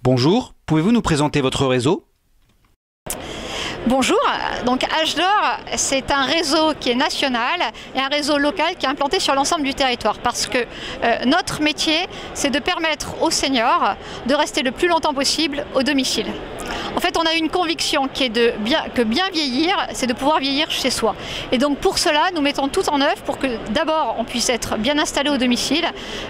Bonjour, pouvez-vous nous présenter votre réseau ? Bonjour, donc H d'Or, c'est un réseau qui est national et un réseau local qui est implanté sur l'ensemble du territoire parce que notre métier, c'est de permettre aux seniors de rester le plus longtemps possible au domicile. En fait, on a une conviction qui est que bien vieillir, c'est de pouvoir vieillir chez soi. Et donc pour cela, nous mettons tout en œuvre pour que d'abord on puisse être bien installé au domicile,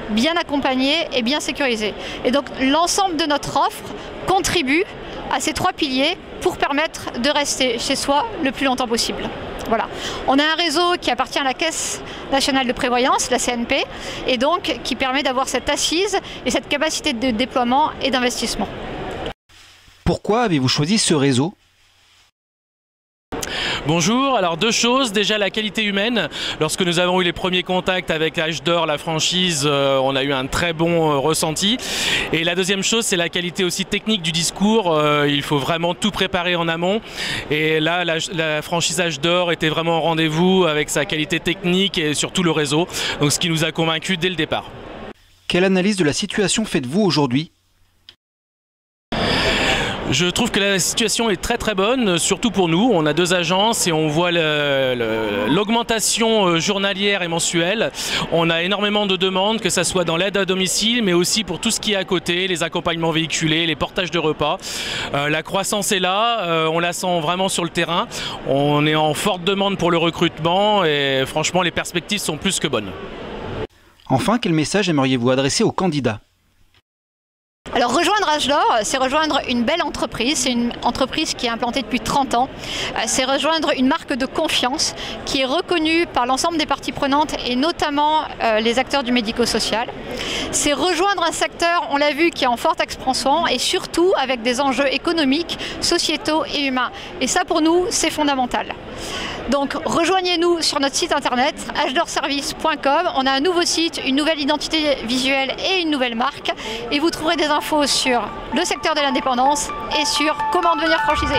bien accompagné et bien sécurisé. Et donc l'ensemble de notre offre contribue à ces trois piliers pour permettre de rester chez soi le plus longtemps possible. Voilà. On a un réseau qui appartient à la Caisse nationale de prévoyance, la CNP, et donc qui permet d'avoir cette assise et cette capacité de déploiement et d'investissement. Pourquoi avez-vous choisi ce réseau ? Bonjour, alors deux choses, déjà la qualité humaine. Lorsque nous avons eu les premiers contacts avec H d'Or, la franchise, on a eu un très bon ressenti. Et la deuxième chose, c'est la qualité aussi technique du discours. Il faut vraiment tout préparer en amont. Et là, la franchise H d'Or était vraiment au rendez-vous avec sa qualité technique et surtout le réseau. Donc ce qui nous a convaincus dès le départ. Quelle analyse de la situation faites-vous aujourd'hui ? Je trouve que la situation est très bonne, surtout pour nous. On a deux agences et on voit l'augmentation journalière et mensuelle. On a énormément de demandes, que ce soit dans l'aide à domicile, mais aussi pour tout ce qui est à côté, les accompagnements véhiculés, les portages de repas. La croissance est là, on la sent vraiment sur le terrain. On est en forte demande pour le recrutement et franchement, les perspectives sont plus que bonnes. Enfin, quel message aimeriez-vous adresser aux candidats ? Alors rejoindre H d'Or, c'est rejoindre une belle entreprise, c'est une entreprise qui est implantée depuis 30 ans, c'est rejoindre une marque de confiance qui est reconnue par l'ensemble des parties prenantes et notamment les acteurs du médico-social. C'est rejoindre un secteur, on l'a vu, qui est en forte expansion et surtout avec des enjeux économiques, sociétaux et humains. Et ça pour nous, c'est fondamental. Donc rejoignez-nous sur notre site internet hdorservice.com. On a un nouveau site, une nouvelle identité visuelle et une nouvelle marque. Et vous trouverez des infos sur le secteur de l'indépendance et sur comment devenir franchisé.